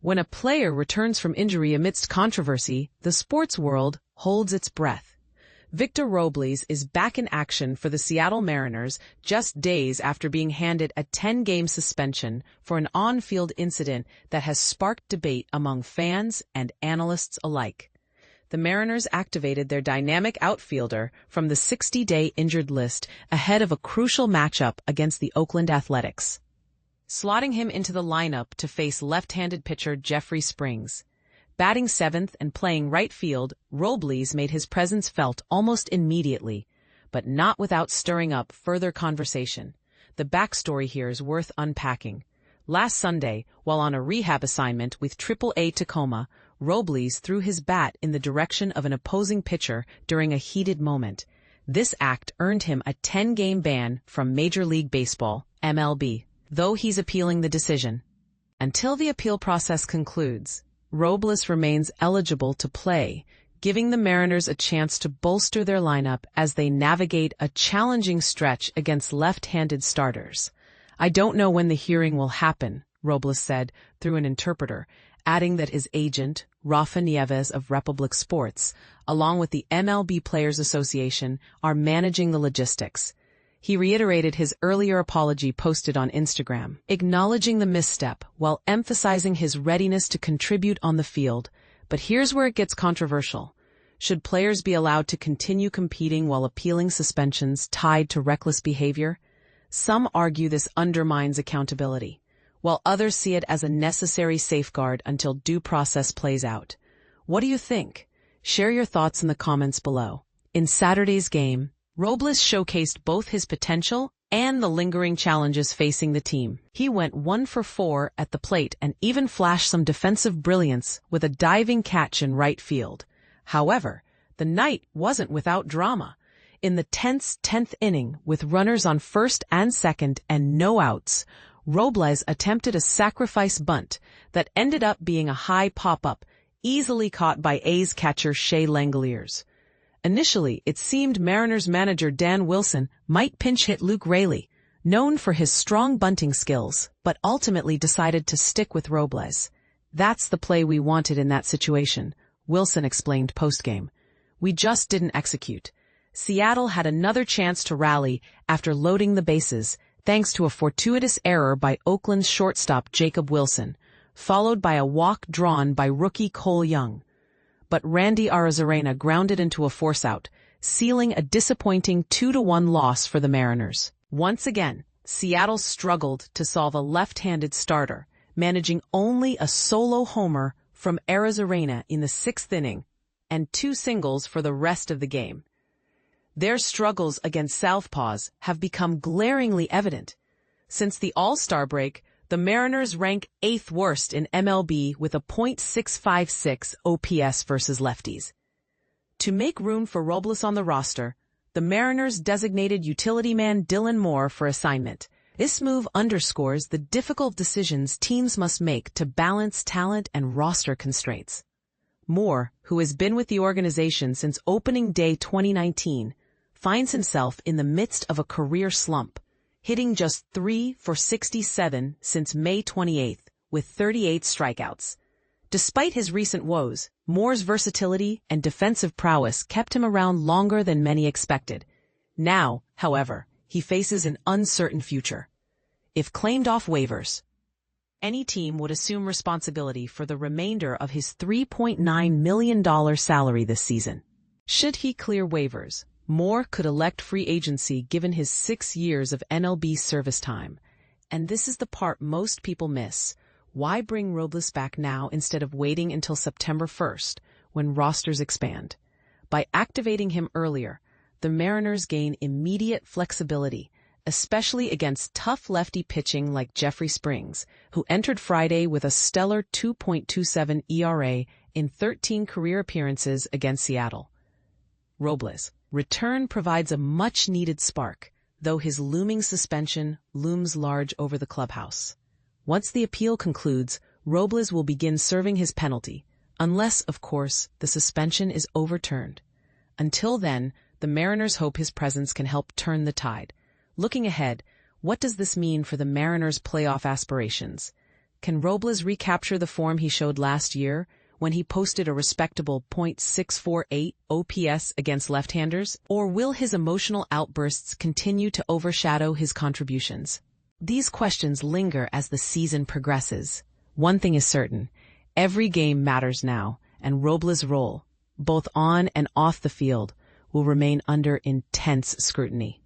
When a player returns from injury amidst controversy, the sports world holds its breath. Victor Robles is back in action for the Seattle Mariners just days after being handed a 10-game suspension for an on-field incident that has sparked debate among fans and analysts alike. The Mariners activated their dynamic outfielder from the 60-day injured list ahead of a crucial matchup against the Oakland Athletics, slotting him into the lineup to face left-handed pitcher Jeffrey Springs. Batting seventh and playing right field, Robles made his presence felt almost immediately, but not without stirring up further conversation. The backstory here is worth unpacking. Last Sunday, while on a rehab assignment with Triple-A Tacoma, Robles threw his bat in the direction of an opposing pitcher during a heated moment. This act earned him a 10-game ban from Major League Baseball, MLB, though he's appealing the decision. Until the appeal process concludes, Robles remains eligible to play, giving the Mariners a chance to bolster their lineup as they navigate a challenging stretch against left-handed starters. "I don't know when the hearing will happen," Robles said through an interpreter, adding that his agent, Rafa Nieves of Republic Sports, along with the MLB Players Association, are managing the logistics. He reiterated his earlier apology posted on Instagram, acknowledging the misstep while emphasizing his readiness to contribute on the field. But here's where it gets controversial. Should players be allowed to continue competing while appealing suspensions tied to reckless behavior? Some argue this undermines accountability, while others see it as a necessary safeguard until due process plays out. What do you think? Share your thoughts in the comments below. In Saturday's game, Robles showcased both his potential and the lingering challenges facing the team. He went 1 for 4 at the plate and even flashed some defensive brilliance with a diving catch in right field. However, the night wasn't without drama. In the tense 10th inning, with runners on first and second and no outs, Robles attempted a sacrifice bunt that ended up being a high pop-up, easily caught by A's catcher Shea Langoliers. Initially, it seemed Mariners manager Dan Wilson might pinch hit Luke Raley, known for his strong bunting skills, but ultimately decided to stick with Robles. "That's the play we wanted in that situation," Wilson explained postgame. "We just didn't execute." Seattle had another chance to rally after loading the bases, thanks to a fortuitous error by Oakland's shortstop Jacob Wilson, followed by a walk drawn by rookie Cole Young. But Randy Arozarena grounded into a forceout, sealing a disappointing 2-1 loss for the Mariners. Once again, Seattle struggled to solve a left-handed starter, managing only a solo homer from Arozarena in the 6th inning and 2 singles for the rest of the game. Their struggles against southpaws have become glaringly evident. Since the All-Star break, the Mariners rank 8th worst in MLB with a .656 OPS versus lefties. To make room for Robles on the roster, the Mariners designated utility man Dylan Moore for assignment. This move underscores the difficult decisions teams must make to balance talent and roster constraints. Moore, who has been with the organization since opening day 2019, finds himself in the midst of a career slump, hitting just 3 for 67 since May 28th, with 38 strikeouts. Despite his recent woes, Moore's versatility and defensive prowess kept him around longer than many expected. Now, however, he faces an uncertain future. If claimed off waivers, any team would assume responsibility for the remainder of his $3.9 million salary this season. Should he clear waivers, Moore could elect free agency given his 6 years of MLB service time. And this is the part most people miss. Why bring Robles back now instead of waiting until September 1st, when rosters expand? By activating him earlier, the Mariners gain immediate flexibility, especially against tough lefty pitching like Jeffrey Springs, who entered Friday with a stellar 2.27 ERA in 13 career appearances against Seattle. Robles' return provides a much-needed spark, though his looming suspension looms large over the clubhouse. Once the appeal concludes, Robles will begin serving his penalty, unless, of course, the suspension is overturned. Until then, the Mariners hope his presence can help turn the tide. Looking ahead, what does this mean for the Mariners' playoff aspirations? Can Robles recapture the form he showed last year when he posted a respectable .648 OPS against left-handers? Or will his emotional outbursts continue to overshadow his contributions? These questions linger as the season progresses. One thing is certain: every game matters now, and Robles' role, both on and off the field, will remain under intense scrutiny.